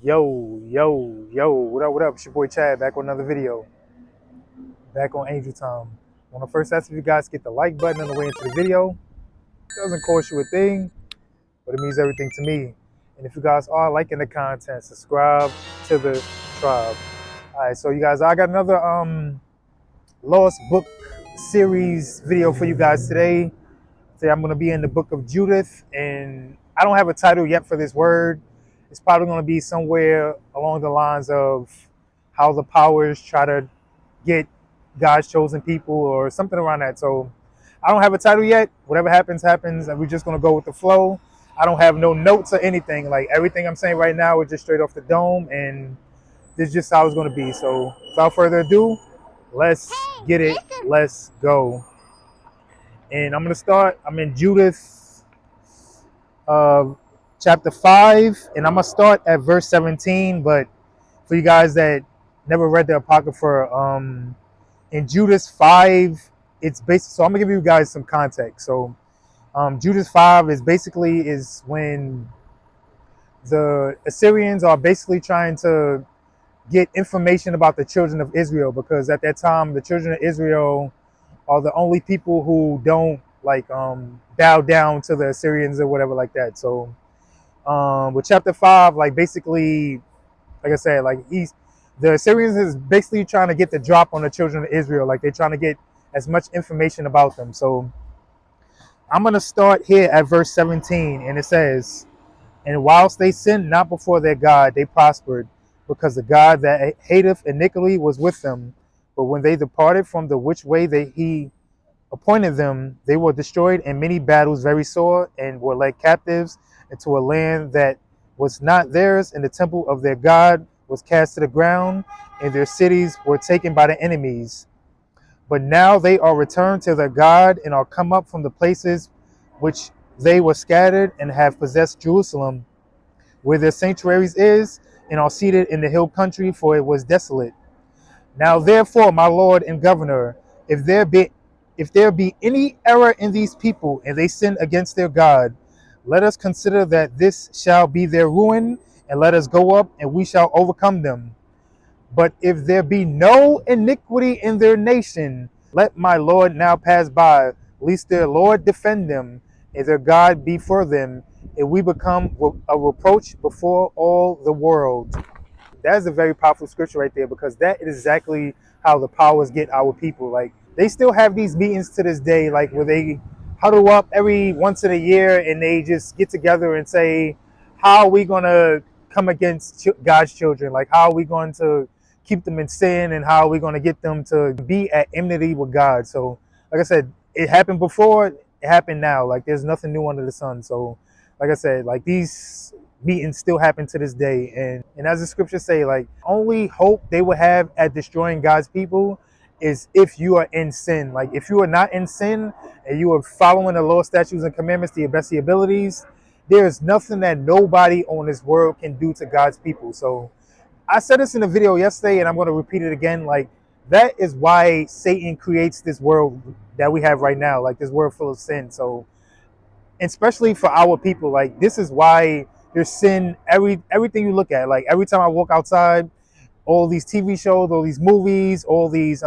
Yo, what up? It's your boy Chad back with another video. Back on Angel Time. I want to first ask if you guys get the like button on the way into the video. It doesn't cost you a thing, but it means everything to me. And if you guys are liking the content, subscribe to the tribe. Alright, so you guys, I got another Lost Book series video for you guys today. Today I'm going to be in the book of Judith, and I don't have a title yet for this word. It's probably going to be somewhere along the lines of how the powers try to get God's chosen people or something around that. So I don't have a title yet. Whatever happens, happens. And we're just going to go with the flow. I don't have no notes or anything. Like everything I'm saying right now is just straight off the dome, and this is just how it's going to be. So without further ado, let's get it. Let's go. And I'm going to start. I'm in Judith chapter 5, and I'm going to start at verse 17. But for you guys that never read the Apocrypha, in Judith 5, it's basically, so I'm going to give you guys some context. So Judith 5 is when the Assyrians are basically trying to get information about the children of Israel, because at that time, the children of Israel are the only people who don't bow down to the Assyrians or whatever like that. So with chapter 5, basically, like I said, the Assyrians is basically trying to get the drop on the children of Israel. Like they're trying to get as much information about them. So I'm going to start here at verse 17, and it says, "And whilst they sinned not before their God, they prospered, because the God that hateth iniquity was with them. But when they departed from the which way he appointed them, they were destroyed in many battles very sore, and were led captives into a land that was not theirs, and the temple of their God was cast to the ground, and their cities were taken by the enemies. But now they are returned to their God, and are come up from the places which they were scattered, and have possessed Jerusalem, where their sanctuaries is, and are seated in the hill country, for it was desolate. Now therefore, my Lord and Governor, if there be any error in these people, and they sin against their God, let us consider that this shall be their ruin, and let us go up, and we shall overcome them. But if there be no iniquity in their nation, let my Lord now pass by, lest their Lord defend them, and their God be for them, and we become a reproach before all the world." That is a very powerful scripture right there, because that is exactly how the powers get our people. Like they still have these meetings to this day, like where they huddle up every once in a year, and they just get together and say, how are we going to come against God's children? Like how are we going to keep them in sin, and how are we going to get them to be at enmity with God? So like I said, it happened before, it happened now. Like there's nothing new under the sun. So like I said, like these meetings still happen to this day, and as the scriptures say, like only hope they will have at destroying God's people is if you are in sin. Like if you are not in sin, and you are following the law, statutes, and commandments to your best of your abilities, there is nothing that nobody on this world can do to God's people. So I said this in a video yesterday, and I'm going to repeat it again. Like that is why Satan creates this world that we have right now, like this world full of sin. So especially for our people, like this is why there's sin everything you look at. Like every time I walk outside, all these TV shows, all these movies, all these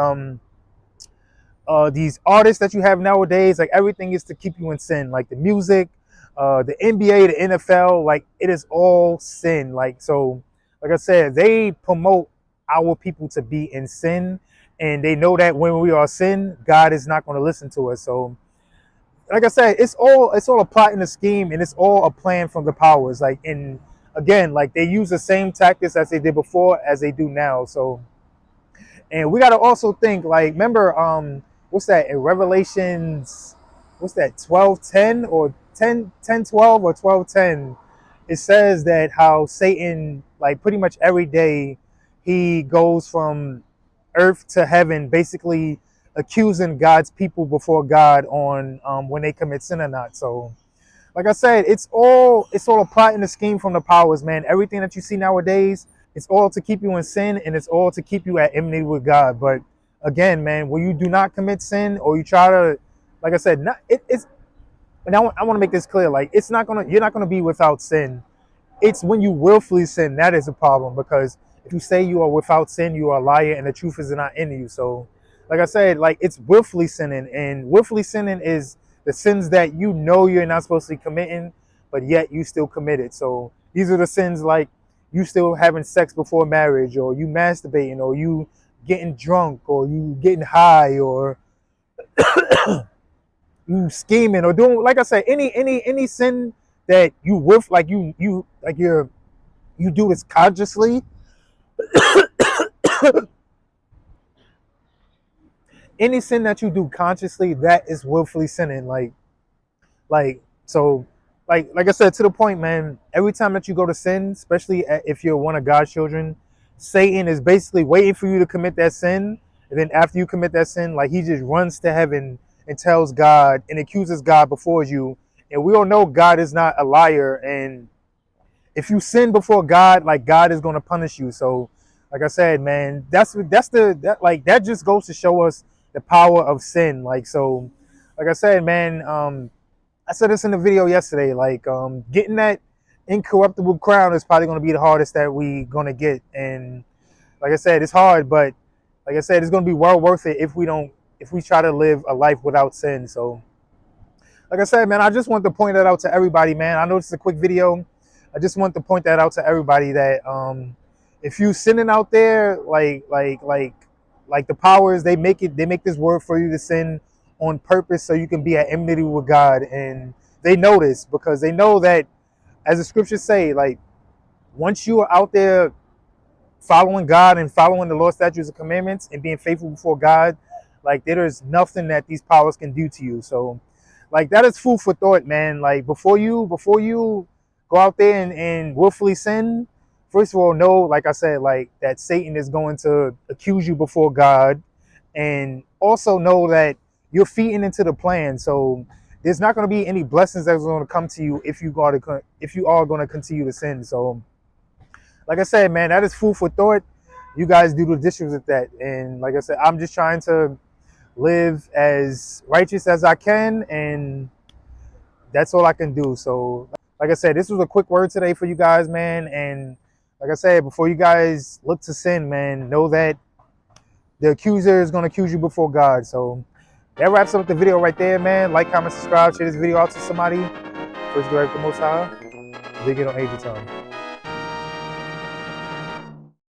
artists that you have nowadays, like everything is to keep you in sin. Like the music, the NBA, the NFL, like it is all sin. Like so, like I said, they promote our people to be in sin, and they know that when we are sin, God is not going to listen to us. So like I said, it's all a plot and a scheme, and it's all a plan from the powers. Like, and again, like they use the same tactics as they did before as they do now. So, and we got to also think, like, remember, what's that in Revelations? What's that, 12:10 or 10:12 or 12:10? It says that how Satan, like, pretty much every day, he goes from earth to heaven, basically accusing God's people before God on when they commit sin or not. So like I said, it's all a plot and a scheme from the powers, man. Everything that you see nowadays, it's all to keep you in sin, and it's all to keep you at enmity with God. But again, man, when you do not commit sin, or you try to, like I said, it's, and I want to make this clear, like you're not gonna be without sin. It's when you willfully sin that is a problem, because if you say you are without sin, you are a liar and the truth is not in you. So like I said, like it's willfully sinning, and willfully sinning is the sins that you know you're not supposed to be committing, but yet you still commit it. So these are the sins like you still having sex before marriage, or you masturbating, or you getting drunk, or you getting high, or you scheming, or doing, like I said, any sin that you with, like you like you do this consciously. Any sin that you do consciously, that is willfully sinning. Like so, like I said, to the point, man. Every time that you go to sin, especially if you're one of God's children, Satan is basically waiting for you to commit that sin, and then after you commit that sin, like he just runs to heaven and tells God and accuses God before you. And we all know God is not a liar, and if you sin before God, like God is going to punish you. So, like I said, man, that just goes to show us the power of sin. Like so, like I said, man, I said this in the video yesterday. Like getting that incorruptible crown is probably going to be the hardest that we gonna get. And like I said, it's hard, but like I said, it's going to be well worth it if we try to live a life without sin. So like I said, man, I just want to point that out to everybody, man. I know this is a quick video. I just want to point that out to everybody that if you sinning out there, like the powers, they make this word for you to sin on purpose so you can be at enmity with God. And they know this because they know that, as the scriptures say, like once you are out there following God and following the Lord's statutes and commandments and being faithful before God, like there is nothing that these powers can do to you. So like that is food for thought, man. Like before you go out there and willfully sin, first of all, know, like I said, like that Satan is going to accuse you before God, and also know that you're feeding into the plan. So there's not going to be any blessings that's going to come to you if you are going to continue to sin. So like I said, man, that is food for thought. You guys do the dishes with that. And like I said, I'm just trying to live as righteous as I can, and that's all I can do. So like I said, this was a quick word today for you guys, man. And like I said, before you guys look to sin, man, know that the accuser is going to accuse you before God. So that wraps up the video right there, man. Like, comment, subscribe, share this video out to somebody. First, direct the Most High. Dig it on Age of Time.